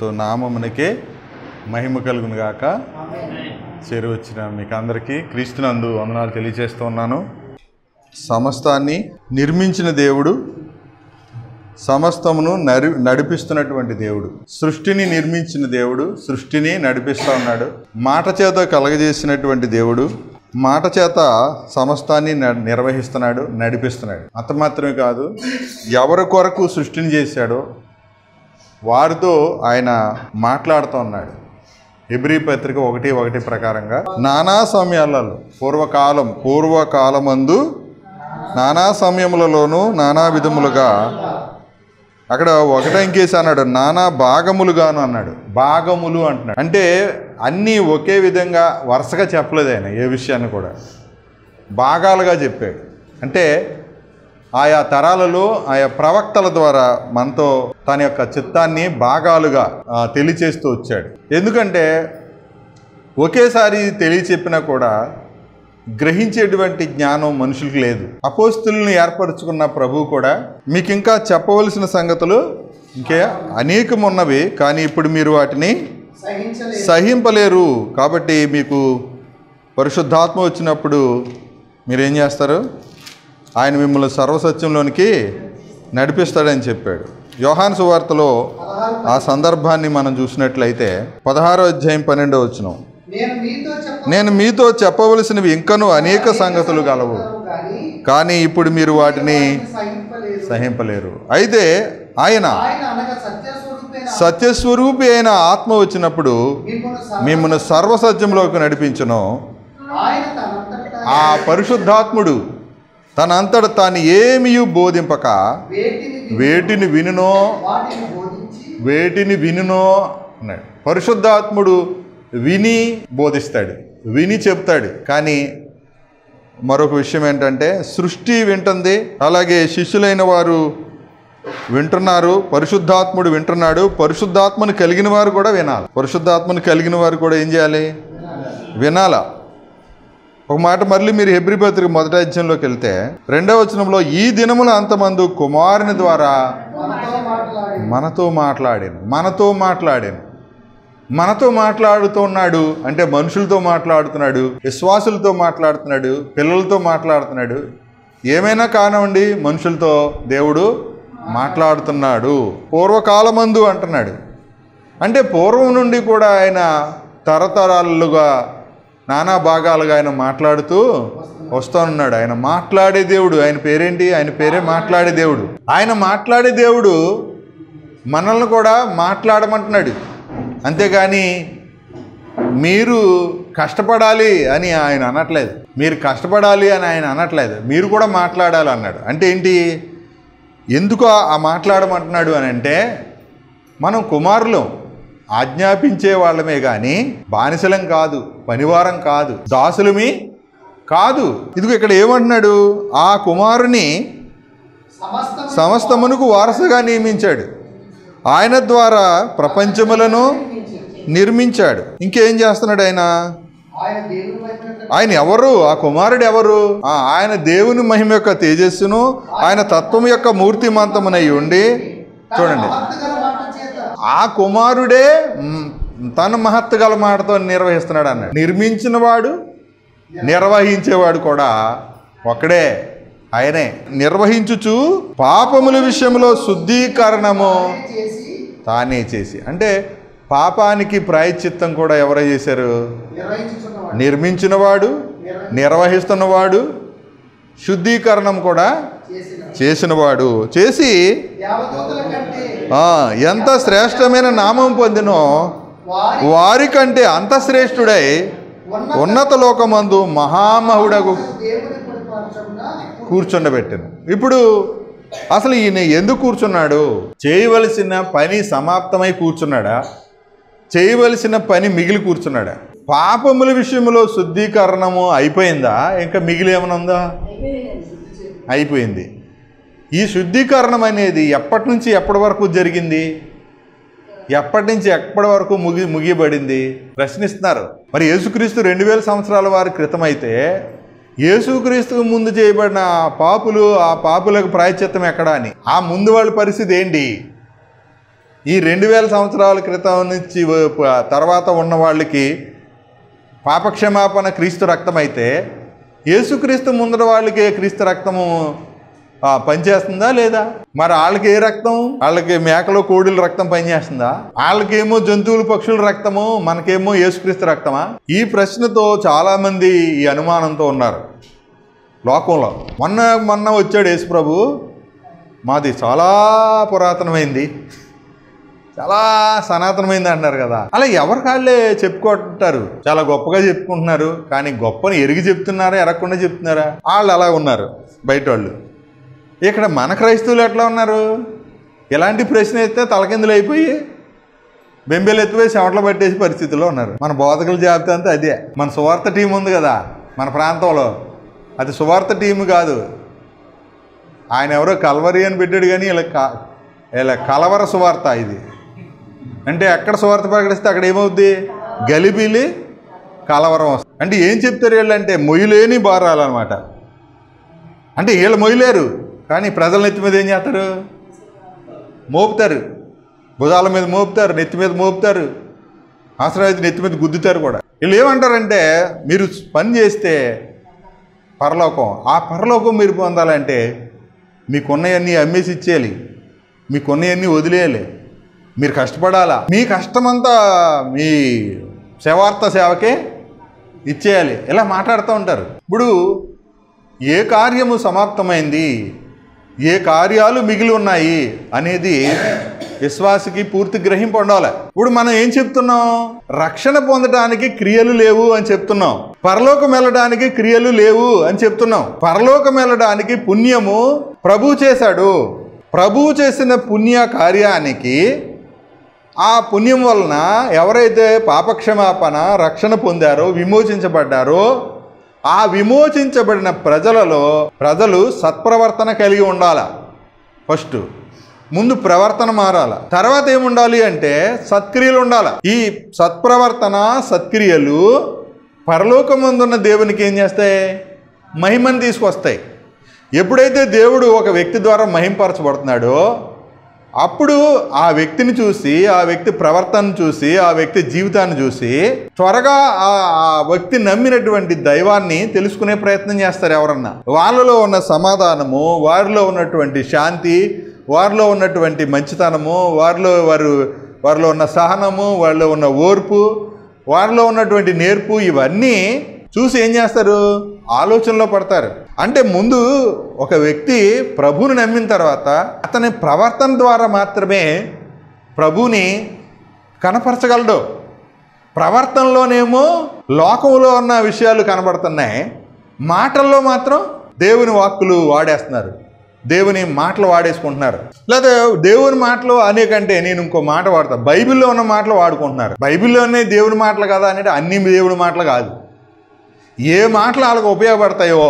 యేసుక్రీస్తు నామమునకే మహిమ కలుగును గాక. చేరి వచ్చిన మీకు అందరికీ క్రీస్తునందు వందనాలు తెలియజేస్తూ ఉన్నాను. సమస్తాన్ని నిర్మించిన దేవుడు, సమస్తమును నడిపిస్తున్నటువంటి దేవుడు, సృష్టిని నిర్మించిన దేవుడు, సృష్టిని నడిపిస్తూ ఉన్నాడు. మాట చేత కలగజేసినటువంటి దేవుడు, మాట చేత సమస్తాన్ని నిర్వహిస్తున్నాడు, నడిపిస్తున్నాడు. అంత మాత్రమే కాదు, ఎవరి కొరకు సృష్టిని చేశాడో వారితో ఆయన మాట్లాడుతూ ఉన్నాడు. హెబ్రీ పత్రిక 1:1 ప్రకారంగా నానా సమయాలలో పూర్వకాలమందు నానా సమయములలోనూ నానా విధములుగా, అక్కడ ఒకటే ఇంకేసి అన్నాడు, నానా భాగములుగాను అన్నాడు. భాగములు అంటున్నాడు అంటే అన్నీ ఒకే విధంగా వరుసగా చెప్పలేదు ఆయన. ఏ విషయాన్ని కూడా భాగాలుగా చెప్పాడు. అంటే ఆయా తరాలలో ఆయా ప్రవక్తల ద్వారా మనతో తన యొక్క చిత్తాన్ని భాగాలుగా తెలియచేస్తూ వచ్చాడు. ఎందుకంటే ఒకేసారి తెలియచెప్పినా కూడా గ్రహించేటువంటి జ్ఞానం మనుషులకు లేదు. అపోస్తులను ఏర్పరచుకున్న ప్రభువు కూడా మీకు ఇంకా చెప్పవలసిన సంగతులు ఇంకే అనేకం ఉన్నవి, కానీ ఇప్పుడు మీరు వాటిని సహింపలేరు. కాబట్టి మీకు పరిశుద్ధాత్మ వచ్చినప్పుడు మీరేం చేస్తారు? ఆయన మిమ్మల్ని సర్వసత్యంలోనికి నడిపిస్తాడని చెప్పాడు. యోహాను సువార్తలో ఆ సందర్భాన్ని మనం చూసినట్లయితే 16వ అధ్యాయం 12వ వచనం, నేను మీతో చెప్పవలసినవి ఇంకనూ అనేక సంగతులు గలవు, కానీ ఇప్పుడు మీరు వాటిని సహింపలేరు. అయితే ఆయన సత్యస్వరూపి అయిన ఆత్మ వచ్చినప్పుడు మిమ్మల్ని సర్వసత్యంలోకి నడిపించును. ఆ పరిశుద్ధాత్ముడు తనంతట తాను ఏమీ బోధింపక వేటిని వినునో అన్నాడు. పరిశుద్ధాత్ముడు విని బోధిస్తాడు, విని చెప్తాడు. కానీ మరొక విషయం ఏంటంటే, సృష్టి వింటుంది, అలాగే శిష్యులైన వారు వింటున్నారు, పరిశుద్ధాత్ముడు వింటున్నాడు. పరిశుద్ధాత్మను కలిగిన వారు కూడా వినాలి. పరిశుద్ధాత్మను కలిగిన వారు కూడా ఏం చేయాలి? వినాలా. ఒక మాట మళ్ళీ మీరు హెబ్రీ పత్రిక 1వ అధ్యాయంలోకి వెళ్తే 2వ వచనంలో, ఈ దినముల అంతమందు కుమారుని ద్వారా మనతో మాట్లాడుతున్నాడు. అంటే మనుషులతో మాట్లాడుతున్నాడు, విశ్వాసులతో మాట్లాడుతున్నాడు, పిల్లలతో మాట్లాడుతున్నాడు. ఏమైనా కానివ్వండి, మనుషులతో దేవుడు మాట్లాడుతున్నాడు. పూర్వకాలమందు అంటున్నాడు. అంటే పూర్వం నుండి కూడా ఆయన తరతరాలుగా నానా భాగాలుగా ఆయన మాట్లాడుతూ వస్తున్నాడు. ఆయన మాట్లాడే దేవుడు. ఆయన పేరేంటి? ఆయన పేరే మాట్లాడే దేవుడు. ఆయన మాట్లాడే దేవుడు మనల్ని కూడా మాట్లాడమంటున్నాడు. అంతేగాని మీరు కష్టపడాలి అని ఆయన అనట్లేదు. మీరు కష్టపడాలి అని ఆయన అనట్లేదు. మీరు కూడా మాట్లాడాలి అన్నాడు. అంటే ఏంటి? ఎందుకు ఆ మాట్లాడమంటున్నాడు అని అంటే, మనం కుమారులం, ఆజ్ఞాపించే వాళ్ళమే కానీ బానిసలం కాదు, పనివారం కాదు, దాసులమి కాదు. ఇదిగో ఇక్కడ ఏమంటున్నాడు? ఆ కుమారుని సమస్తమునకు వారసుగా నియమించాడు. ఆయన ద్వారా ప్రపంచములను నిర్మించాడు. ఇంకేం చేస్తున్నాడు ఆయన? ఆయన ఎవరు? ఆ కుమారుడు ఎవరు? ఆయన దేవుని మహిమ యొక్క తేజస్సును, ఆయన తత్వం యొక్క మూర్తిమంతమునై ఉండి, చూడండి, ఆ కుమారుడే తన మహత్తు గల మాటతో నిర్వహిస్తున్నాడు అన్నాడు. నిర్మించిన వాడు, నిర్వహించేవాడు కూడా ఒక్కడే, ఆయనే. నిర్వహించుచు పాపముల విషయంలో శుద్ధీకరణము తానే చేసి, అంటే పాపానికి ప్రాయశ్చిత్తం కూడా ఎవరై చేశారు? నిర్మించినవాడు, నిర్వహిస్తున్నవాడు, శుద్ధీకరణం కూడా చేసినవాడు. చేసి ఎంత శ్రేష్టమైన నామం పొందినో వారికంటే అంత శ్రేష్ఠుడై ఉన్నత లోకమందు మహామహుడకు కూర్చుండబెట్టాను. ఇప్పుడు అసలు ఈయన ఎందుకు కూర్చున్నాడు? చేయవలసిన పని సమాప్తమై కూర్చున్నాడా? చేయవలసిన పని మిగిలి కూర్చున్నాడా? పాపముల విషయంలో శుద్ధీకరణము అయిపోయిందా? ఇంకా మిగిలి ఏమైనా ఉందా? అయిపోయింది. ఈ శుద్ధీకరణం అనేది ఎప్పటి నుంచి ఎప్పటి వరకు జరిగింది? ఎప్పటి నుంచి ఎప్పటి వరకు ముగియబడింది? ప్రశ్నిస్తున్నారు. మరి యేసుక్రీస్తు 2000 సంవత్సరాల వారి క్రితం అయితే యేసుక్రీస్తుకు ముందు చేయబడిన పాపులు, ఆ పాపులకు ప్రాయశ్చిత్తం ఎక్కడా అని, ఆ ముందు వాళ్ళ పరిస్థితి ఏంటి? ఈ 2000 సంవత్సరాల క్రితం నుంచి తర్వాత ఉన్న వాళ్ళకి పాపక్షమాపణ క్రీస్తు రక్తం అయితే, యేసుక్రీస్తు ముందర వాళ్ళకి క్రీస్తు రక్తము పనిచేస్తుందా లేదా? మరి వాళ్ళకి ఏ రక్తం? వాళ్ళకి మేకలు కోడుల రక్తం పనిచేస్తుందా? వాళ్ళకేమో జంతువుల పక్షుల రక్తము, మనకేమో యేసుక్రీస్తు రక్తమా? ఈ ప్రశ్నతో చాలామంది ఈ అనుమానంతో ఉన్నారు లోకంలో. మొన్న వచ్చాడు యేసు ప్రభు, మాది చాలా పురాతనమైంది, చాలా సనాతనమైంది అంటున్నారు కదా. అలా ఎవరి కాళ్ళే చెప్పుకుంటారు, చాలా గొప్పగా చెప్పుకుంటున్నారు. కానీ గొప్పని ఎరిగి చెప్తున్నారా, ఎరగకుండా చెప్తున్నారా? వాళ్ళు అలా ఉన్నారు బయట వాళ్ళు. ఇక్కడ మన క్రైస్తవులు ఎట్లా ఉన్నారు? ఎలాంటి ప్రశ్న అయితే తలకిందులు అయిపోయి బెంబేలు ఎత్తిపోయి చెమటలు పట్టేసి పరిస్థితుల్లో ఉన్నారు. మన బోధకుల జాబితా అంతా అదే. మన సువార్త టీం ఉంది కదా మన ప్రాంతంలో, అది సువార్త టీం కాదు. ఆయన ఎవరో కల్వరి అని పెట్టాడు, కానీ ఇలా కలవర సువార్త ఇది. అంటే ఎక్కడ సువార్త ప్రకటిస్తే అక్కడ ఏమవుద్ది? గలిబిలి కలవరం వస్తుంది. అంటే ఏం చెప్తారు వీళ్ళంటే మొయ్యలేని భారాలన్నమాట. అంటే వీళ్ళు మొయ్యలేరు, కానీ ప్రజల నెత్తి మీద ఏం చేస్తారు? మోపుతారు, భుజాల మీద మోపుతారు, నెత్తి మీద మోపుతారు, అవసరమైతే నెత్తి మీద గుద్దుతారు కూడా. వీళ్ళు ఏమంటారంటే, మీరు పని చేస్తే పరలోకం, ఆ పరలోకం మీరు పొందాలంటే మీకున్నవన్నీ అమ్మేసి ఇచ్చేయాలి, మీకున్నవన్నీ వదిలేయాలి, మీరు కష్టపడాలా, మీ కష్టమంతా మీ సేవార్థ సేవకే ఇచ్చేయాలి, ఇలా మాట్లాడుతూ ఉంటారు. ఇప్పుడు ఏ కార్యము సమాప్తమైంది, ఏ కార్యాలు మిగిలి ఉన్నాయి అనేది విశ్వాసికి పూర్తి గ్రహింపు ఉండాలి. ఇప్పుడు మనం ఏం చెప్తున్నాం? రక్షణ పొందడానికి క్రియలు లేవు అని చెప్తున్నాం, పరలోకం వెళ్ళడానికి క్రియలు లేవు అని చెప్తున్నాం. పరలోకం వెళ్ళడానికి పుణ్యము ప్రభువు చేశాడు. ప్రభువు చేసిన పుణ్య కార్యానికి, ఆ పుణ్యం వలన ఎవరైతే పాపక్షమాపణ రక్షణ పొందారో, విమోచించబడ్డారో, ఆ విమోచించబడిన ప్రజలు సత్ప్రవర్తన కలిగి ఉండాలి. ఫస్ట్ ముందు ప్రవర్తన మారాల. తర్వాత ఏముండాలి అంటే సత్క్రియలు ఉండాలి. ఈ సత్ప్రవర్తన సత్క్రియలు పరలోకమందున్న దేవునికి ఏం చేస్తాయి? మహిమను తీసుకొస్తాయి. ఎప్పుడైతే దేవుడు ఒక వ్యక్తి ద్వారా మహింపరచబడుతున్నాడో అప్పుడు ఆ వ్యక్తిని చూసి, ఆ వ్యక్తి ప్రవర్తనను చూసి, ఆ వ్యక్తి జీవితాన్ని చూసి త్వరగా ఆ వ్యక్తి నమ్మినటువంటి దైవాన్ని తెలుసుకునే ప్రయత్నం చేస్తారు ఎవరన్నా. వాళ్ళలో ఉన్న సమాధానము, వారిలో ఉన్నటువంటి శాంతి, వారిలో ఉన్నటువంటి మంచితనము, వారిలో ఉన్న సహనము, వారిలో ఉన్న ఓర్పు, వారిలో ఉన్నటువంటి నేర్పు, ఇవన్నీ చూసి ఏం చేస్తారు? ఆలోచనలో పడతారు. అంటే ముందు ఒక వ్యక్తి ప్రభువుని నమ్మిన తర్వాత అతని ప్రవర్తన ద్వారా మాత్రమే ప్రభువుని కనపరచగలడు. ప్రవర్తనలోనేమో లోకంలో ఉన్న విషయాలు కనబడుతున్నాయి, మాటల్లో మాత్రం దేవుని వాక్కులు వాడేస్తున్నారు, దేవుని మాటలు వాడేసుకుంటున్నారు. లేదా దేవుని మాటలు అనేకంటే నేను ఇంకో మాట వాడతా, బైబిల్లో ఉన్న మాటలు వాడుకుంటున్నారు. బైబిల్లోనే దేవుని మాటలు కదా అంటే అన్ని దేవుని మాటలు కాదు. ఏ మాటలు వాళ్ళకు ఉపయోగపడతాయో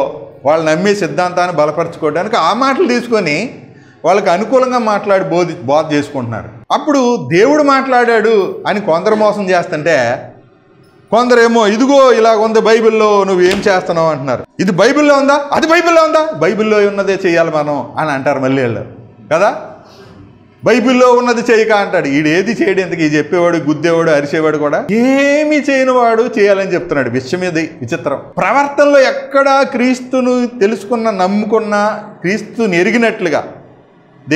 వాళ్ళు నమ్మే సిద్ధాంతాన్ని బలపరచుకోవడానికి ఆ మాటలు తీసుకొని వాళ్ళకి అనుకూలంగా మాట్లాడి బోధ చేసుకుంటున్నారు. అప్పుడు దేవుడు మాట్లాడాడు అని కొందరు మోసం చేస్తుంటే, కొందరేమో ఇదిగో ఇలాగ ఉంది బైబిల్లో, నువ్వు ఏం చేస్తున్నావు అంటున్నారు. ఇది బైబిల్లో ఉందా? అది బైబిల్లో ఉందా? బైబిల్లో ఉన్నదే చేయాలి మనం అని అంటారు మళ్ళీ వాళ్ళు కదా. బైబిల్లో ఉన్నది చేయక అంటాడు. ఈడేది చేయడు, ఇంతకీ చెప్పేవాడు, గుద్దేవాడు, అరిసేవాడు కూడా ఏమీ చేయని వాడు చేయాలని చెప్తున్నాడు. విషయం ఇది విచిత్రం. ప్రవర్తనలో ఎక్కడా క్రీస్తును తెలుసుకున్న, నమ్ముకున్న, క్రీస్తుని ఎరిగినట్లుగా,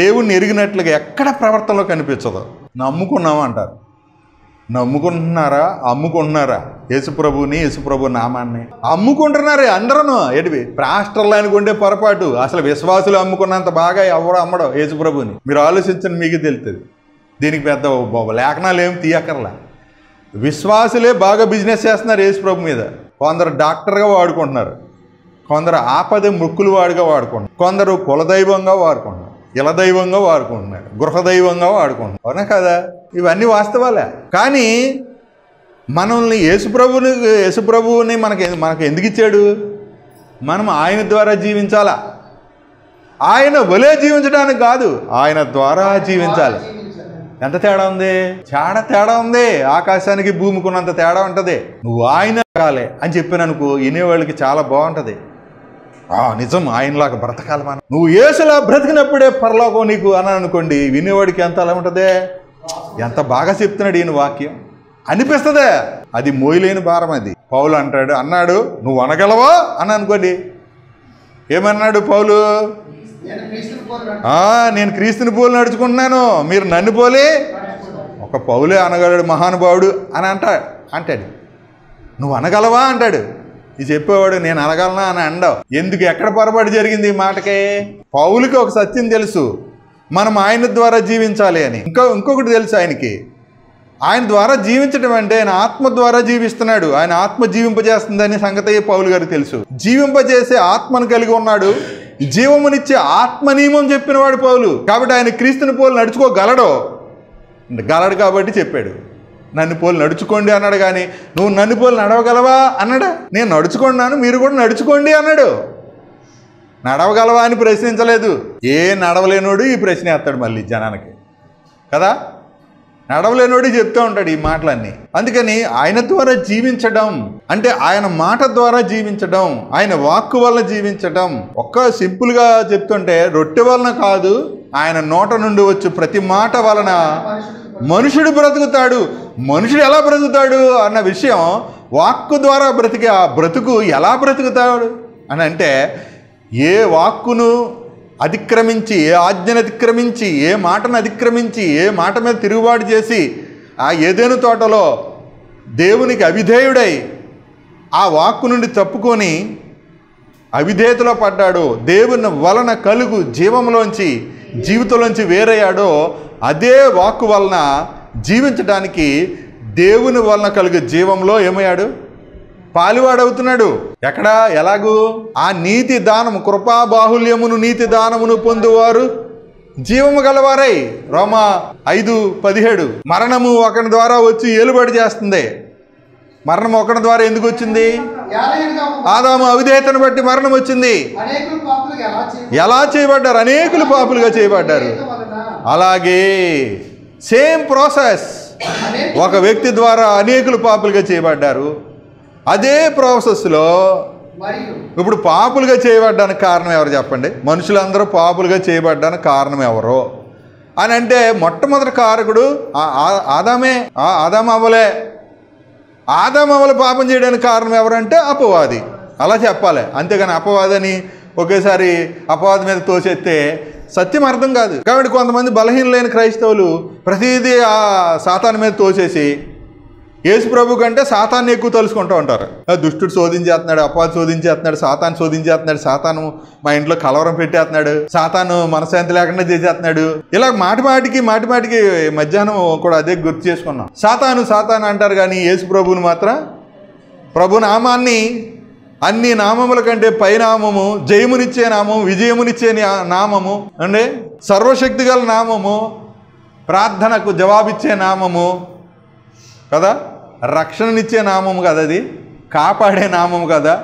దేవుణ్ణి ఎరిగినట్లుగా ఎక్కడ ప్రవర్తనలో కనిపించదు. నమ్ముకున్నాము అంటారు. నమ్ముకుంటున్నారా? అమ్ముకుంటున్నారా? యేసుప్రభుని, యేసుప్రభు నామాన్ని అమ్ముకుంటున్నారే అందరూ. ఎడివి ప్రాస్టర్లు అనుకుంటే పొరపాటు. అసలు విశ్వాసులు అమ్ముకున్నంత బాగా ఎవరు అమ్మడం యేసుప్రభుని. మీరు ఆలోచించండి, మీకు తెలుస్తుంది. దీనికి పెద్ద లేఖనాలు ఏమి తీయక్కర్లా. విశ్వాసులే బాగా బిజినెస్ చేస్తున్నారు యేసుప్రభు మీద. కొందరు డాక్టర్గా వాడుకుంటున్నారు, కొందరు ఆపద మొక్కులు వాడిగా వాడుకుంటున్నారు, కొందరు కులదైవంగా వాడుకుంటున్నారు, ఇలదైవంగా వాడుకుంటున్నారు, గృహదైవంగా వాడుకుంటున్నారు. అవునా కదా? ఇవన్నీ వాస్తవాలే. కానీ మనల్ని యేసుప్రభువుని మనకు ఎందుకు ఇచ్చాడు? మనం ఆయన ద్వారా జీవించాలా. ఆయన వలే జీవించడానికి కాదు, ఆయన ద్వారా జీవించాలి. ఎంత తేడా ఉంది? తేడా ఉంది. ఆకాశానికి భూమికి ఉన్నంత తేడా ఉంటుంది. నువ్వు ఆయన కాలే అని చెప్పిననుకో వినేవాళ్ళకి చాలా బాగుంటుంది. నిజం, ఆయనలాగా బ్రతకాలి మనం. నువ్వు యేసులా బ్రతికినప్పుడే పరలోకం నీకు అని అనుకోండి, వినేవాడికి ఎంత అలా ఉంటుంది. ఎంత బాగా చెప్తున్నాడు ఈయన వాక్యం అనిపిస్తుందే. అది మోయలేని భారం. అది పౌలు అన్నాడు నువ్వు అనగలవా అని అనుకోండి. ఏమన్నాడు పౌలు? నేను క్రీస్తుని పోలి నడుచుకుంటున్నాను, మీరు నన్ను పోలి. ఒక పౌలే అనగలడు మహానుభావుడు అని అంటాడు. నువ్వు అనగలవా అంటాడు. ఇది చెప్పేవాడు నేను అనగలనా అని అండవు. ఎందుకు? ఎక్కడ పొరపాటు జరిగింది ఈ మాటకే? పౌలుకి ఒక సత్యం తెలుసు, మనం ఆయన ద్వారా జీవించాలి అని. ఇంకొకటి తెలుసు ఆయనకి, ఆయన ద్వారా జీవించడం అంటే ఆయన ఆత్మ ద్వారా జీవిస్తున్నాడు, ఆయన ఆత్మ జీవింపజేస్తుందనే సంగతి పౌలు గారికి తెలుసు. జీవింపజేసే ఆత్మను కలిగి ఉన్నాడు, జీవమునిచ్చే ఆత్మ నియమం చెప్పినవాడు పౌలు. కాబట్టి ఆయన క్రీస్తుని పోలి నడుచుకోగలడు కాబట్టి చెప్పాడు నన్ను పోలి నడుచుకోండి అన్నాడు. కానీ నువ్వు నన్ను పోలి నడవగలవా అన్నాడా? నేను నడుచుకున్నాను, మీరు కూడా నడుచుకోండి అన్నాడు. నడవగలవా అని ప్రశ్నించలేదు. ఏ నడవలేనోడు ఈ ప్రశ్న వేస్తాడు మళ్ళీ జనానికి కదా. నడవలేనోడు చెప్తూ ఉంటాడు ఈ మాటలన్నీ. అందుకని ఆయన ద్వారా జీవించడం అంటే ఆయన మాట ద్వారా జీవించడం, ఆయన వాక్కు వల్ల జీవించడం. ఒక్క సింపుల్గా చెప్తుంటే రొట్టె వలన కాదు, ఆయన నోట నుండి వచ్చి ప్రతి మాట వలన మనుషుడు బ్రతుకుతాడు. మనుషుడు ఎలా బ్రతుకుతాడు అన్న విషయం వాక్కు ద్వారా బ్రతికే ఆ బ్రతుకు ఎలా బ్రతుకుతాడు అని అంటే, ఏ వాక్కును అతిక్రమించి, ఏ ఆజ్ఞను అతిక్రమించి, ఏ మాటను అతిక్రమించి, ఏ మాట మీద తిరుగుబాటు చేసి ఆ ఏదెను తోటలో దేవునికి అవిధేయుడై ఆ వాక్కు నుండి తప్పుకొని అవిధేయతలో పడ్డాడో, దేవుని వలన కలుగు జీవంలోంచి జీవితంలోంచి వేరయ్యాడో, అదే వాక్కు వలన జీవించడానికి దేవుని వలన కలుగు జీవంలో ఏమయ్యాడు? పాలువాడవుతున్నాడు. ఎక్కడ? ఎలాగూ? ఆ నీతి దానము, కృపా బాహుల్యమును నీతి దానమును పొందువారు జీవము గలవారై. రోమా 5:17. మరణము ఒకరి ద్వారా వచ్చి ఏలుబడి చేస్తుంది. మరణం ఒకరి ద్వారా ఎందుకు వచ్చింది? ఆదాము అవిధేయతను బట్టి మరణం వచ్చింది. ఎలా చేయబడ్డారు? అనేకులు పాపులుగా చేయబడ్డారు. అలాగే సేమ్ ప్రాసెస్, ఒక వ్యక్తి ద్వారా అనేకులు పాపులుగా చేయబడ్డారు. అదే ప్రాసెస్లో ఇప్పుడు పాపులుగా చేయబడ్డానికి కారణం ఎవరు చెప్పండి? మనుషులందరూ పాపులుగా చేయబడ్డానికి కారణం ఎవరు అని అంటే, మొట్టమొదటి కారకుడు ఆదామే. ఆదాము అవ్వలే. ఆదాము అవ్వలు పాపం చేయడానికి కారణం ఎవరంటే అపవాది. అలా చెప్పాలి. అంతేగాని అపవాదని ఒకేసారి అపవాది మీద తోసేస్తే సత్యం అర్థం కాదు. కాబట్టి కొంతమంది బలహీనలైన క్రైస్తవులు ప్రతిదీ ఆ సాతాను మీద తోసేసి యేసు ప్రభు కంటే సాతాన్ని ఎక్కువ తలుసుకుంటూ ఉంటారు. దుష్టుడు శోధించేస్తున్నాడు, అపవాది శోధించేస్తున్నాడు, సాతాను శోధించేస్తున్నాడు, సాతాను మా ఇంట్లో కలవరం పెట్టేస్తున్నాడు, సాతాను మనశ్శాంతి లేకుండా చేసేస్తున్నాడు. ఇలా మాటి మాటికి మధ్యాహ్నం కూడా అదే గుర్తు చేసుకున్నాం. సాతాను అంటారు కానీ యేసు ప్రభువుని మాత్రం, ప్రభు నామాన్ని అన్ని నామముల కంటే పైనామము, జయమునిచ్చే నామము, విజయమునిచ్చే నామము అంటే సర్వశక్తి గల నామము, ప్రార్థనకు జవాబిచ్చే నామము కదా, రక్షణనిచ్చే నామము కదా, అది కాపాడే నామము కదా,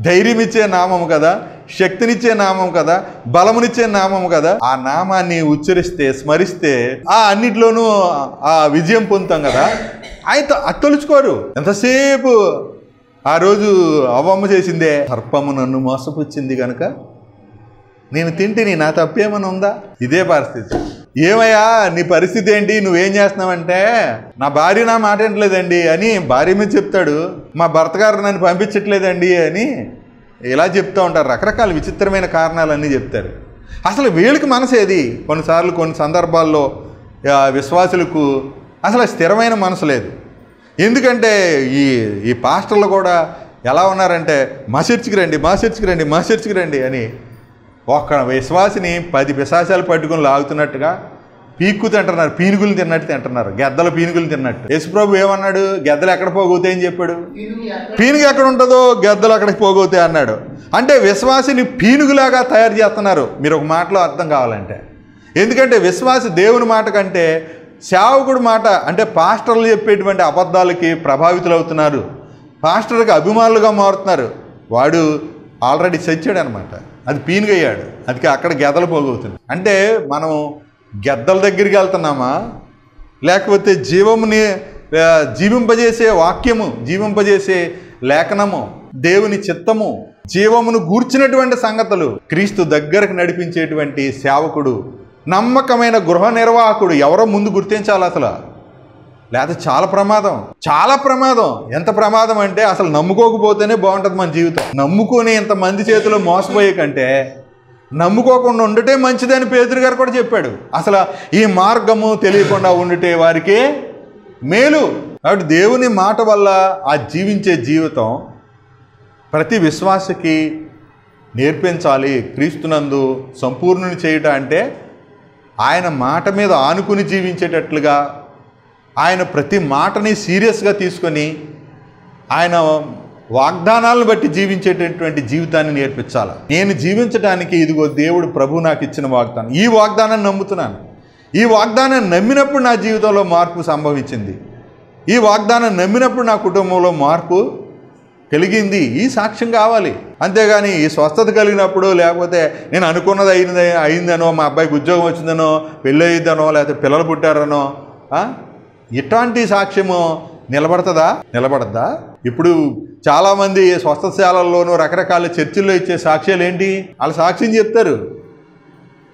ధైర్యం ఇచ్చే నామము కదా, శక్తినిచ్చే నామం కదా, బలమునిచ్చే నామము కదా. ఆ నామాన్ని ఉచ్చరిస్తే, స్మరిస్తే ఆ అన్నిట్లోనూ ఆ విజయం పొందుతాం కదా. అయితే అత్తలుచుకోరు. ఎంతసేపు ఆ రోజు అవ్వమ్మ చేసిందే, సర్పము నన్ను మోసపుచ్చింది కనుక నేను తింటిని, నా తప్పేమని ఉందా? ఇదే పరిస్థితి. ఏమయ్యా నీ పరిస్థితి ఏంటి, నువ్వేం చేస్తున్నావంటే, నా భార్య నా మాట వింటలేదండి అని భార్య మీద చెప్తాడు. మా భర్త గారు నన్ను పంపించట్లేదండి అని ఇలా చెప్తూ ఉంటారు. రకరకాల విచిత్రమైన కారణాలన్నీ చెప్తారు. అసలు వీళ్ళకి మనసు ఏది? కొన్నిసార్లు కొన్ని సందర్భాల్లో విశ్వాసులకు అసలు స్థిరమైన మనసు లేదు. ఎందుకంటే ఈ పాస్టర్లు కూడా ఎలా ఉన్నారంటే, మా చర్చికి రండి అని ఒక్క విశ్వాసిని 10 పిశాచాలు పట్టుకుని లాగుతున్నట్టుగా పీక్కు తింటున్నారు, పీనుగులు తిన్నట్టు తింటున్నారు, గెద్దల పీనుగులు తిన్నట్టు. యేసుప్రభు ఏమన్నాడు? గెద్దలు ఎక్కడ పోగవుతాయని చెప్పాడు. పీనుగు ఎక్కడ ఉంటుందో గెద్దలు అక్కడికి పోగవుతాయి అన్నాడు. అంటే విశ్వాసిని పీనుగులాగా తయారు చేస్తున్నారు. మీరు ఒక మాటలో అర్థం కావాలంటే, ఎందుకంటే విశ్వాసి దేవుని మాట కంటే సేవకుడు మాట అంటే పాస్టర్లు చెప్పేటువంటి అబద్ధాలకి ప్రభావితులు అవుతున్నారు, పాస్టర్కి అభిమానులుగా మారుతున్నారు. వాడు ఆల్రెడీ చచ్చాడు అనమాట, అది పీనుగయ్యాడు, అది అక్కడ గెద్దలు పోగవుతుంది. అంటే మనం గెద్దల దగ్గరికి వెళ్తున్నామా, లేకపోతే జీవముని జీవింపజేసే వాక్యము, జీవింపజేసే లేఖనము, దేవుని చిత్తము, జీవమును గూర్చినటువంటి సంగతులు, క్రీస్తు దగ్గరకు నడిపించేటువంటి సేవకుడు, నమ్మకమైన గృహ నిర్వాహకుడు ఎవరో ముందు గుర్తించాలి. అసలు లేకపోతే చాలా ప్రమాదం, చాలా ప్రమాదం. ఎంత ప్రమాదం అంటే అసలు నమ్ముకోకపోతేనే బాగుంటుంది మన జీవితం. నమ్ముకొని ఇంతమంది చేతిలో మోసపోయే కంటే నమ్ముకోకుండా ఉండటే మంచిదని పేతురు గారు కూడా చెప్పాడు. అసలు ఈ మార్గము తెలియకుండా ఉండితే వారికి మేలు. కాబట్టి దేవుని మాట వల్ల ఆ జీవించే జీవితం ప్రతి విశ్వాసకి నేర్పించాలి. క్రీస్తునందు సంపూర్ణుని చేయటం అంటే ఆయన మాట మీద ఆనుకుని జీవించేటట్లుగా, ఆయన ప్రతి మాటని సీరియస్గా తీసుకొని ఆయన వాగ్దానాలను బట్టి జీవించేటటువంటి జీవితాన్ని నేర్పించాలి. నేను జీవించడానికి ఇదిగో దేవుడు ప్రభు నాకు ఇచ్చిన వాగ్దానం, ఈ వాగ్దానాన్ని నమ్ముతున్నాను. ఈ వాగ్దానాన్ని నమ్మినప్పుడు నా జీవితంలో మార్పు సంభవించింది. ఈ వాగ్దానం నమ్మినప్పుడు నా కుటుంబంలో మార్పు కలిగింది. ఈ సాక్ష్యం కావాలి. అంతేగాని ఈ స్వస్థత కలిగినప్పుడు, లేకపోతే నేను అనుకున్నది అయిందనో, మా అబ్బాయికి ఉద్యోగం వచ్చిందనో, పెళ్ళి అయ్యిద్దనో, లేకపోతే పిల్లలు పుట్టారనో, ఇట్లాంటి సాక్ష్యము నిలబడద్దా? ఇప్పుడు చాలామంది స్వస్థశాలల్లోనూ రకరకాల చర్చిల్లో ఇచ్చే సాక్ష్యాలు ఏంటి? వాళ్ళు సాక్ష్యం చెప్తారు.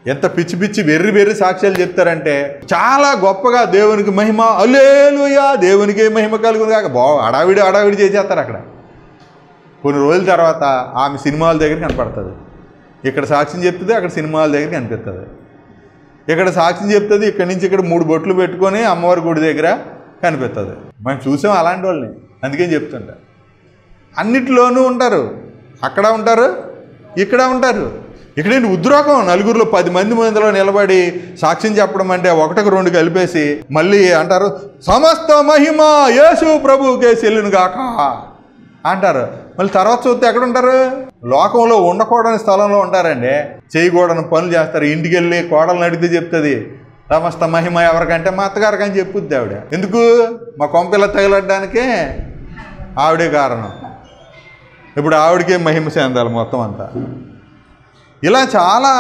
ఎంత పిచ్చి పిచ్చి వెర్రి సాక్ష్యాలు చెప్తారంటే చాలా గొప్పగా దేవునికి మహిమ, హల్లెలూయా, దేవునికి మహిమ కలుగును కాక హడావిడి చేసేస్తారు. అక్కడ కొన్ని రోజుల తర్వాత ఆమె సినిమాల దగ్గర కనపడుతుంది. ఇక్కడ సాక్ష్యం చెప్తుంది, అక్కడ సినిమాల దగ్గర కనిపిస్తుంది. ఇక్కడ సాక్ష్యం చెప్తుంది, ఇక్కడి నుంచి ఇక్కడ 3 బొట్లు పెట్టుకొని అమ్మవారి గుడి దగ్గర కనిపిస్తుంది. మనం చూసాం అలాంటి వాళ్ళని. అందుకని చెప్తుంటా, అన్నిటిలోనూ ఉంటారు. అక్కడ ఉంటారు, ఇక్కడ ఉంటారు. ఇక్కడేంటి ఉద్రోగం, నలుగురిలో 10 మంది మధ్యలో నిలబడి సాక్ష్యం చెప్పడం అంటే 1-2 కలిపేసి మళ్ళీ అంటారు, సమస్త మహిమ యేసు ప్రభువుకే చెల్లును గాక అంటారు. మళ్ళీ తర్వాత చూస్తే ఎక్కడ ఉంటారు? లోకంలో ఉండకూడని స్థలంలో ఉంటారండి. చేయకూడని పనులు చేస్తారు. ఇంటికి వెళ్ళి కోడలను అడిగితే చెప్తుంది, సమస్త మహిమ ఎవరికంటే మా అత్తగారికి అని చెప్పుద్ది ఆవిడ. ఎందుకు? మా కొంపిల్ల తగలడ్డానికే ఆవిడే కారణం. ఇప్పుడు ఆవిడకే మహిమ చెందాలి మొత్తం అంతా. ఇలా చాలా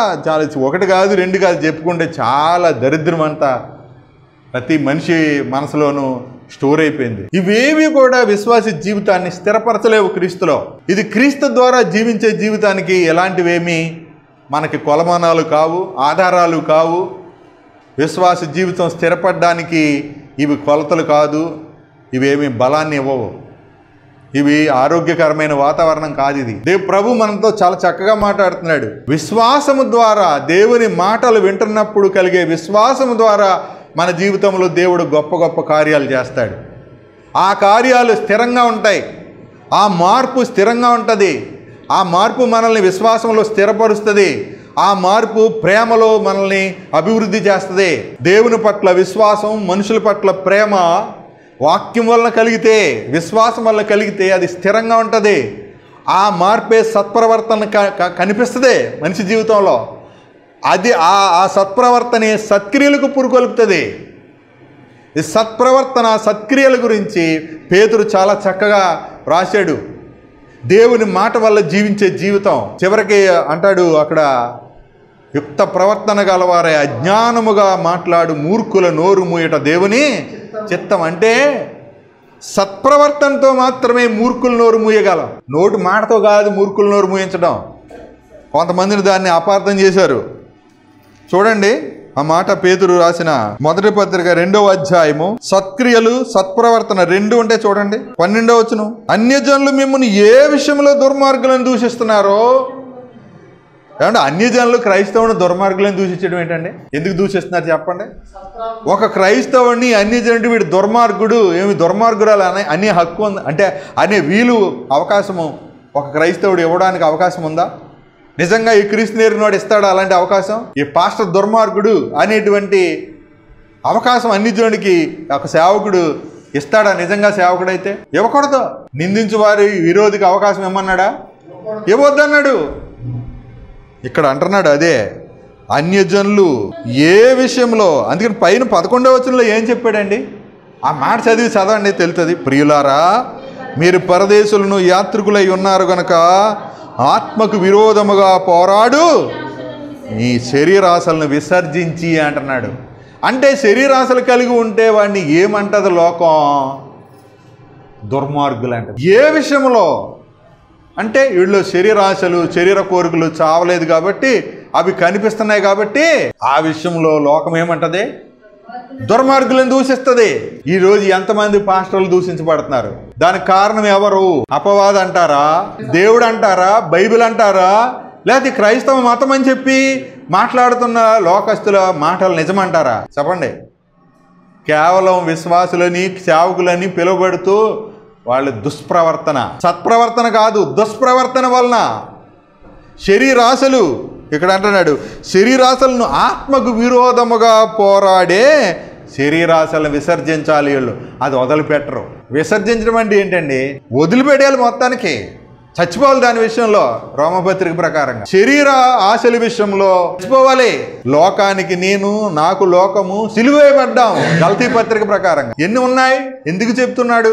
1 కాదు 2 కాదు చెప్పుకుంటే చాలా దరిద్రం అంతా ప్రతి మనిషి మనసులోనూ స్టోర్ అయిపోయింది. ఇవేవి కూడా విశ్వాసి జీవితాన్ని స్థిరపరచలేవు క్రీస్తులో. ఇది క్రీస్తు ద్వారా జీవించే జీవితానికి ఎలాంటివేమీ మనకి కొలమానాలు కావు, ఆధారాలు కావు. విశ్వాస జీవితం స్థిరపడడానికి ఇవి కొలతలు కాదు, ఇవేమీ బలాన్ని ఇవ్వవు, ఇవి ఆరోగ్యకరమైన వాతావరణం కాదు. ఇది ప్రభు మనతో చాలా చక్కగా మాట్లాడుతున్నాడు. విశ్వాసము ద్వారా, దేవుని మాటలు వింటున్నప్పుడు కలిగే విశ్వాసము ద్వారా మన జీవితంలో దేవుడు గొప్ప గొప్ప కార్యాలు చేస్తాడు. ఆ కార్యాలు స్థిరంగా ఉంటాయి. ఆ మార్పు స్థిరంగా ఉంటుంది. ఆ మార్పు మనల్ని విశ్వాసంలో స్థిరపరుస్తుంది. ఆ మార్పు ప్రేమలో మనల్ని అభివృద్ధి చేస్తుంది. దేవుని పట్ల విశ్వాసం, మనుషుల పట్ల ప్రేమ వాక్యం వలన కలిగితే, విశ్వాసం వల్ల కలిగితే అది స్థిరంగా ఉంటుంది. ఆ మార్పే సత్ప్రవర్తన కనిపిస్తుంది మనిషి జీవితంలో. అది ఆ సత్ప్రవర్తనే సత్క్రియలకు పురుకొల్పుతుంది. ఈ సత్ప్రవర్తన, సత్క్రియల గురించి పేతురు చాలా చక్కగా రాశాడు. దేవుని మాట వల్ల జీవించే జీవితం. చివరికి అంటాడు అక్కడ, యుక్త ప్రవర్తన గలవారే అజ్ఞానముగా మాట్లాడు మూర్ఖుల నోరు మూయట దేవుని చిత్తం. అంటే సత్ప్రవర్తనతో మాత్రమే మూర్ఖుల నోరు మూయగలం. నోటి మాటతో కాదు మూర్ఖుల నోరు మూయించడం. కొంతమందిని దాన్ని అపార్థం చేశారు. చూడండి ఆ మాట పేతురు రాసిన 1వ పత్రిక 2వ అధ్యాయము, సత్క్రియలు సత్ప్రవర్తన 2 ఉంటే చూడండి 12వ వచనం. అన్యజనులు మిమ్మల్ని ఏ విషయంలో దుర్మార్గులను దూషిస్తున్నారో. ఏమంటే అన్యజనులు క్రైస్తవుని దుర్మార్గులను దూషించడం ఏంటండి? ఎందుకు దూషిస్తున్నారు చెప్పండి? ఒక క్రైస్తవుడిని అన్యజనుడు వీడు దుర్మార్గుడు, ఏమి దుర్మార్గురాలు అనే హక్కు ఉంది అంటే అనే వీలు, అవకాశము ఒక క్రైస్తవుడు ఇవ్వడానికి అవకాశం ఉందా? నిజంగా ఈ క్రీస్తు నేర్పినవాడు ఇస్తాడా అలాంటి అవకాశం? ఈ పాస్టర్ దుర్మార్గుడు అనేటువంటి అవకాశం అన్యజనుడికి ఒక సేవకుడు ఇస్తాడా? నిజంగా సేవకుడైతే ఇవ్వకూడదు. నిందించు వారి విరోధికి అవకాశం ఇమ్మన్నాడా? ఇవ్వద్దన్నాడు. ఇక్కడ అంటున్నాడు అదే, అన్యజనులు ఏ విషయంలో. అందుకని పైన 11వ వచనంలో ఏం చెప్పాడండి? ఆ మాట చదవండి తెలుస్తుంది. ప్రియులారా, మీరు పరదేశులను యాత్రికులై ఉన్నారు గనక ఆత్మకు విరోధముగా పోరాడు నీ శరీరాశలను విసర్జించి అంటున్నాడు. అంటే శరీరాశలు కలిగి ఉంటే వాడిని ఏమంటది లోకం? దుర్మార్గులు అంట. ఏ విషయంలో అంటే వీళ్ళు శరీరాశలు, శరీర కోరికలు చావలేదు కాబట్టి, అవి కనిపిస్తున్నాయి కాబట్టి ఆ విషయంలో లోకం ఏమంటది? దుర్మార్గులను దూషిస్తుంది. ఈరోజు ఎంతమంది పాస్టర్లు దూషించబడుతున్నారు? దానికి కారణం ఎవరు? అపవాది అంటారా, దేవుడు అంటారా, బైబిల్ అంటారా, లేకపోతే క్రైస్తవ మతం అని చెప్పి మాట్లాడుతున్న లోకస్తుల మాటలు నిజమంటారా? చెప్పండి. కేవలం విశ్వాసులని, సేవకులని పిలువబడుతూ వాళ్ళ దుష్ప్రవర్తన, సత్ప్రవర్తన కాదు, దుష్ప్రవర్తన వలన శరీరాశలు, ఇక్కడ అంటున్నాడు శరీరాశలను ఆత్మకు విరోధముగా పోరాడే శరీరాశలను విసర్జించాలి. వీళ్ళు అది వదిలిపెట్టరు. విసర్జించడం అంటే ఏంటండి? వదిలిపెట్టేయాలి, మొత్తానికి చచ్చిపోవాలి. దాని విషయంలో రోమపత్రిక ప్రకారంగా శరీర ఆశల విషయంలో చచ్చిపోవాలి. లోకానికి నేను, నాకు లోకము సిలువేయబడ్డాం. గలతీ పత్రిక ప్రకారంగా ఎన్ని ఉన్నాయి? ఎందుకు చెప్తున్నాడు?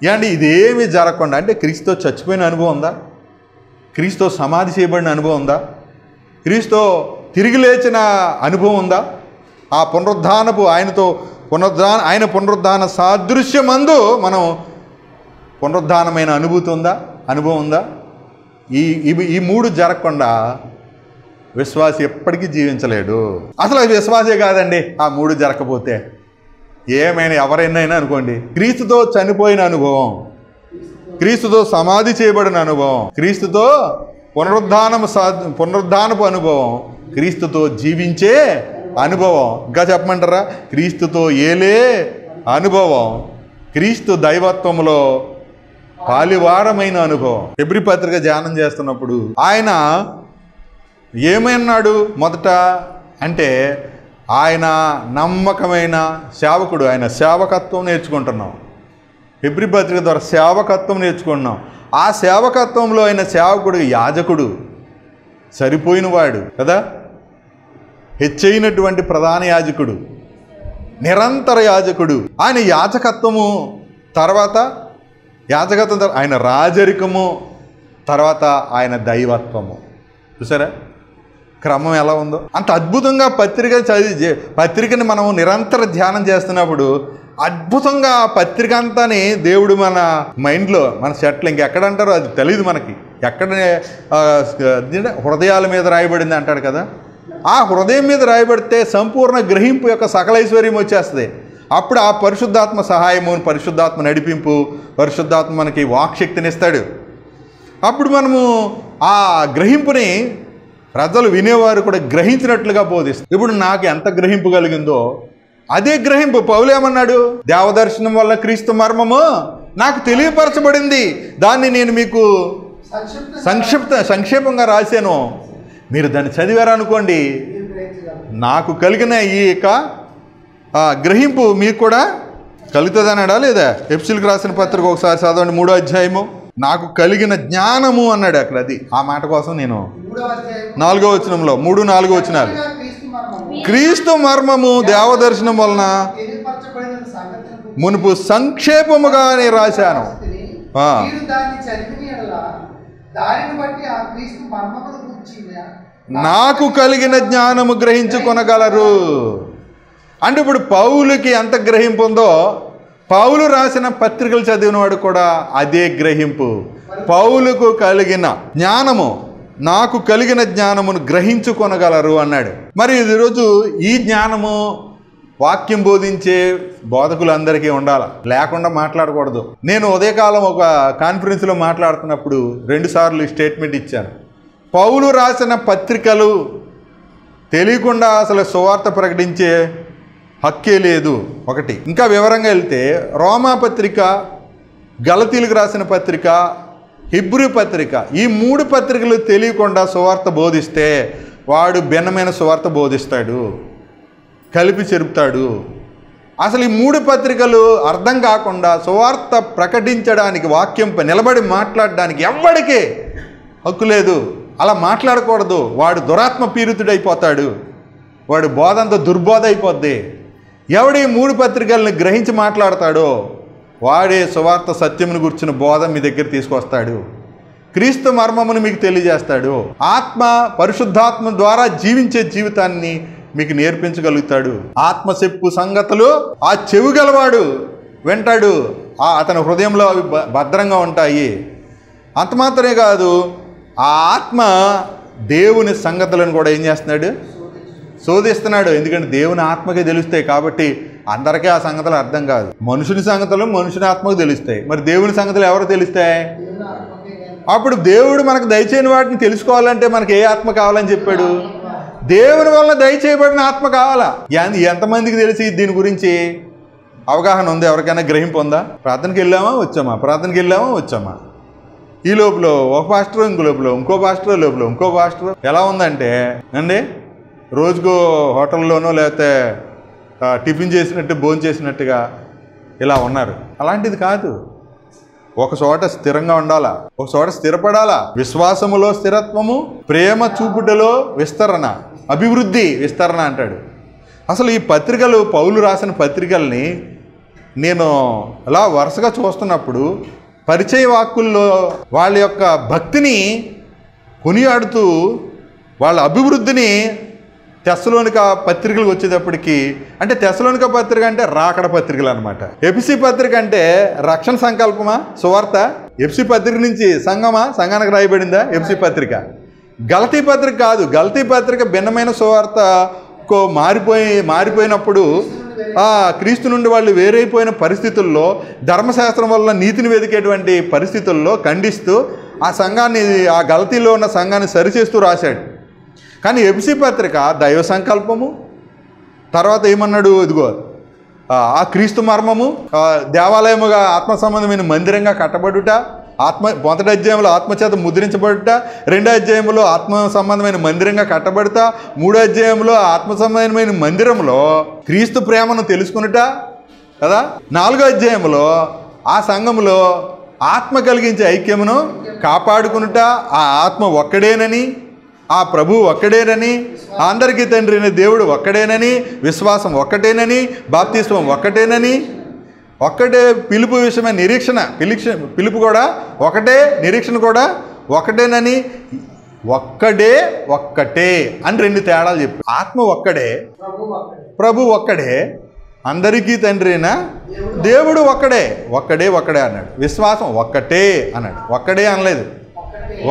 ఏంటి ఇదేమి జరగకుండా అంటే క్రీస్తుతో చచ్చిపోయిన అనుభవం ఉందా? క్రీస్తుతో సమాధి చేయబడిన అనుభవం ఉందా? క్రీస్తుతో తిరిగి లేచిన అనుభవం ఉందా? ఆ పునరుద్ధానపు ఆయన పునరుద్ధాన సాదృశ్యమందు మనం పునరుద్ధానమైన అనుభూతి ఉందా? అనుభవం ఉందా? ఈ మూడు జరగకుండా విశ్వాసి ఎప్పటికీ జీవించలేడు. అసలు అది విశ్వాసే కాదండి ఆ మూడు జరగకపోతే. ఏమైనా ఎవరైనా అనుకోండి, క్రీస్తుతో చనిపోయిన అనుభవం, క్రీస్తుతో సమాధి చేయబడిన అనుభవం, క్రీస్తుతో పునరుద్ధానపు అనుభవం, క్రీస్తుతో జీవించే అనుభవం, ఇంకా చెప్పమంటారా క్రీస్తుతో ఏలే అనుభవం, క్రీస్తు దైవత్వంలో పాలివారమైన అనుభవం. హెబ్రీ పత్రిక ధ్యానం చేస్తున్నప్పుడు ఆయన ఏమన్నాడు మొదట అంటే, ఆయన నమ్మకమైన సేవకుడు, ఆయన సేవకత్వం నేర్చుకుంటున్నాం. హెబ్రీ పత్రిక ద్వారా సేవకత్వం నేర్చుకుంటున్నాం. ఆ సేవకత్వంలో ఆయన సేవకుడు, యాజకుడు, సరిపోయినవాడు కదా, హెచ్చైనటువంటి ప్రధాన యాజకుడు, నిరంతర యాజకుడు. ఆయన యాజకత్వము తర్వాత ఆయన రాజరికము, తర్వాత ఆయన దైవత్వము. చూసారా క్రమం ఎలా ఉందో? అంత అద్భుతంగా పత్రికని మనం నిరంతర ధ్యానం చేస్తున్నప్పుడు అద్భుతంగా ఆ పత్రిక అంతాని దేవుడు మన మైండ్లో, మన సెట్లు ఇంకెక్కడంటారో అది తెలియదు మనకి. ఎక్కడ హృదయాల మీద రాయబడింది అంటాడు కదా, ఆ హృదయం మీద రాయబడితే సంపూర్ణ గ్రహింపు యొక్క సకలైశ్వర్యం వచ్చేస్తుంది. అప్పుడు ఆ పరిశుద్ధాత్మ సహాయము, పరిశుద్ధాత్మ నడిపింపు, పరిశుద్ధాత్మ మనకి వాక్శక్తిని ఇస్తాడు. అప్పుడు మనము ఆ గ్రహింపుని ప్రజలు వినేవారు కూడా గ్రహించినట్లుగా బోధిస్తారు. ఇప్పుడు నాకు ఎంత గ్రహింపు కలిగిందో అదే గ్రహింపు పౌలు ఏమన్నాడు? దేవదర్శనం వల్ల క్రీస్తు మర్మము నాకు తెలియపరచబడింది, దాన్ని నేను మీకు సంక్షేపంగా రాశాను. మీరు దాన్ని చదివారనుకోండి, నాకు కలిగిన ఈ గ్రహింపు మీకు కూడా కలుగుతుంది అన్నాడా లేదా? ఎఫెసీయులకు రాసిన పత్రిక ఒకసారి చదవండి, 3వ అధ్యాయము. నాకు కలిగిన జ్ఞానము అన్నాడు అక్కడ. అది ఆ మాట కోసం నేను 4వ వచనంలో 3-4 వచనాలు, క్రీస్తు మర్మము దేవదర్శనం వలన మునుపు సంక్షేపముగానే రాశాను. నాకు కలిగిన జ్ఞానము గ్రహించుకొనగలరు. అంటే ఇప్పుడు పౌలుకి ఎంత గ్రహింపు ఉందో, పౌలు రాసిన పత్రికలు చదివినవాడు కూడా అదే గ్రహింపు. పౌలుకు కలిగిన జ్ఞానము, నాకు కలిగిన జ్ఞానమును గ్రహించుకొనగలరు అన్నాడు. మరి ఈరోజు ఈ జ్ఞానము వాక్యం బోధించే బోధకులందరికీ ఉండాలి, లేకుండా మాట్లాడకూడదు. నేను ఉదయకాలం ఒక కాన్ఫరెన్స్లో మాట్లాడుతున్నప్పుడు 2 సార్లు స్టేట్మెంట్ ఇచ్చాను. పౌలు రాసిన పత్రికలు తెలియకుండా అసలు సువార్త ప్రకటించే హక్కే లేదు. ఒకటి. ఇంకా వివరంగా వెళ్తే రోమా పత్రిక, గలతీలకు రాసిన పత్రిక, హెబ్రీ పత్రిక, ఈ 3 పత్రికలు తెలియకుండా సువార్త బోధిస్తే వాడు భిన్నమైన సువార్త బోధిస్తాడు, కలిపి చెరుపుతాడు. అసలు ఈ 3 పత్రికలు అర్థం కాకుండా సువార్త ప్రకటించడానికి, వాక్యం నిలబడి మాట్లాడడానికి ఎవ్వడికి హక్కు లేదు. అలా మాట్లాడకూడదు. వాడు దురాత్మ పీడితుడైపోతాడు, వాడు బోధ అంతా దుర్బోధ అయిపోద్ది. ఎవడి 3 పత్రికలను గ్రహించి మాట్లాడతాడో వాడే సువార్త సత్యమును గుర్చిన బోధ మీ దగ్గర తీసుకొస్తాడు, క్రీస్తు మర్మమును మీకు తెలియజేస్తాడు, ఆత్మ పరిశుద్ధాత్మ ద్వారా జీవించే జీవితాన్ని మీకు నేర్పించగలుగుతాడు. ఆత్మ చెప్పు సంగతులు ఆ చెవి గలవాడు వింటాడు, అతని హృదయంలో అవి భద్రంగా ఉంటాయి. అంత మాత్రమే కాదు, ఆ ఆత్మ దేవుని సంగతులను కూడా ఏం చేస్తున్నాడు? శోధిస్తున్నాడు. ఎందుకంటే దేవుని ఆత్మకే తెలుస్తాయి కాబట్టి అందరికీ ఆ సంగతులు అర్థం కాదు. మనుషుని సంగతులు మనుషుని ఆత్మకు తెలుస్తాయి, మరి దేవుని సంగతులు ఎవరు తెలుస్తాయి? అప్పుడు దేవుడు మనకు దయచేయని వాటిని తెలుసుకోవాలంటే మనకి ఏ ఆత్మ కావాలని చెప్పాడు? దేవుని వల్ల దయచేయబడిన ఆత్మ కావాలా. ఎంతమందికి తెలిసి దీని గురించి అవగాహన ఉంది? ఎవరికైనా గ్రహింపు ఉందా? ప్రార్థనకి వెళ్ళామా వచ్చామా, ప్రార్థనకి వెళ్ళామా వచ్చామా, ఈ లోపల ఒక పాస్టర్, ఇంకో లోపల ఇంకో పాస్టర్, లోపల ఇంకో పాస్టర్. ఎలా ఉందంటే అండి, రోజుకో హోటల్లోనో లేకపోతే టిఫిన్ చేసినట్టు భోజనం చేసినట్టుగా ఇలా ఉన్నారు. అలాంటిది కాదు. ఒక చోట స్థిరంగా ఉండాలా, ఒక చోట స్థిరపడాలా. విశ్వాసములో స్థిరత్వము, ప్రేమ చూపుటలో విస్తరణ, అభివృద్ధి విస్తరణ అంటాడు. అసలు ఈ పత్రికలు, పౌలు రాసిన పత్రికల్ని నేను అలా వరుసగా చూస్తున్నప్పుడు పరిచయ వాక్కుల్లో వాళ్ళ యొక్క భక్తిని కొనియాడుతూ వాళ్ళ అభివృద్ధిని తెస్సలోనిక పత్రికలకు వచ్చేటప్పటికి, అంటే తెస్సలోనిక పత్రిక అంటే రాకడ పత్రికలు అనమాట. ఎఫెసీ పత్రిక అంటే రక్షణ సంకల్పమా, సువార్త. ఎఫెసీ పత్రిక నుంచి సంఘమా, సంఘానికి రాయబడిందా ఎఫెసీ పత్రిక? గలతీ పత్రిక కాదు. గలతీ పత్రిక భిన్నమైన సువార్తకు మారిపోయినప్పుడు క్రీస్తు నుండి వాళ్ళు వేరైపోయిన పరిస్థితుల్లో, ధర్మశాస్త్రం వల్ల నీతిని వెతికేటువంటి పరిస్థితుల్లో ఖండిస్తూ ఆ సంఘాన్ని, ఆ గలతీలో ఉన్న సంఘాన్ని సరిచేస్తూ రాశాడు. కానీ ఎఫెసీ పత్రిక దైవ సంకల్పము, తర్వాత ఏమన్నాడు, ఇదిగో ఆ క్రీస్తు మర్మము, దేవాలయముగా ఆత్మ సంబంధమైన మందిరంగా కట్టబడుట, మొదటి అధ్యాయంలో ఆత్మచేత ముద్రించబడుట, రెండో అధ్యాయంలో ఆత్మ సంబంధమైన మందిరంగా కట్టబడుట, మూడో అధ్యాయంలో ఆత్మ సంబంధమైన మందిరంలో క్రీస్తు ప్రేమను తెలుసుకునుట కదా, నాలుగో అధ్యాయంలో ఆ సంఘములో ఆత్మ కలిగించే ఐక్యమును కాపాడుకునుట, ఆ ఆత్మ ఒక్కడేనని, ఆ ప్రభు ఒక్కడేనని, అందరికీ తండ్రి అయిన దేవుడు ఒక్కడేనని, విశ్వాసం ఒక్కటేనని, బాప్తిస్మం ఒక్కటేనని, ఒక్కటే పిలుపు విషయమైన నిరీక్షణ, పిలుపు కూడా ఒకటే, నిరీక్షణ కూడా ఒకటేనని, ఒక్కటే అని రెండు తేడాలు చెప్పి, ఆత్మ ఒక్కడే, ప్రభు ఒక్కడే, అందరికీ తండ్రి అయిన దేవుడు ఒక్కడే అన్నాడు. విశ్వాసం ఒక్కటే అన్నాడు, ఒక్కడే అనలేదు,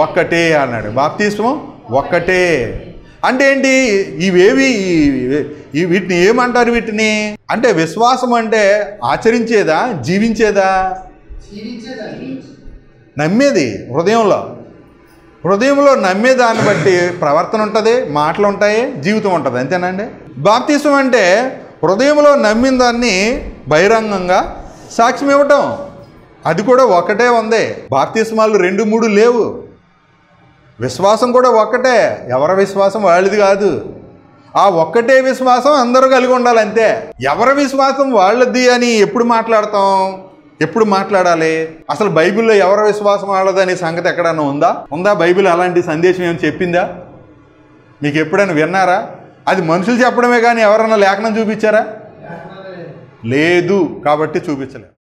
ఒక్కటే అన్నాడు. బాప్తిస్మం ఒక్కటే అంటే ఏంటి? ఇవేవి వీటిని ఏమంటారు? వీటిని అంటే విశ్వాసం అంటే ఆచరించేదా, జీవించేదా? నమ్మేది. హృదయంలో నమ్మేదాన్ని బట్టి ప్రవర్తన ఉంటుంది, మాటలు ఉంటాయి, జీవితం ఉంటుంది. అంతేనండి. బాప్తిస్మం అంటే హృదయంలో నమ్మిన దాన్ని బహిరంగంగా సాక్ష్యం ఇవ్వటం. అది కూడా ఒకటే ఉంది. బాప్తిస్మాలు 2, 3 లేవు. విశ్వాసం కూడా ఒక్కటే. ఎవరి విశ్వాసం వాళ్ళది కాదు. ఆ ఒక్కటే విశ్వాసం అందరూ కలిగి ఉండాలి, అంతే. ఎవరి విశ్వాసం వాళ్ళది అని ఎప్పుడు మాట్లాడతాం? ఎప్పుడు మాట్లాడాలి? అసలు బైబిల్లో ఎవరి విశ్వాసం వాళ్ళది అనే సంగతి ఎక్కడైనా ఉందా? బైబిల్ అలాంటి సందేశం ఏమైనా చెప్పిందా? మీకు ఎప్పుడైనా విన్నారా? అది మనుషులు చెప్పడమే కానీ ఎవరన్నా లేఖనం చూపించారా? లేదు. కాబట్టి చూపించలేదు.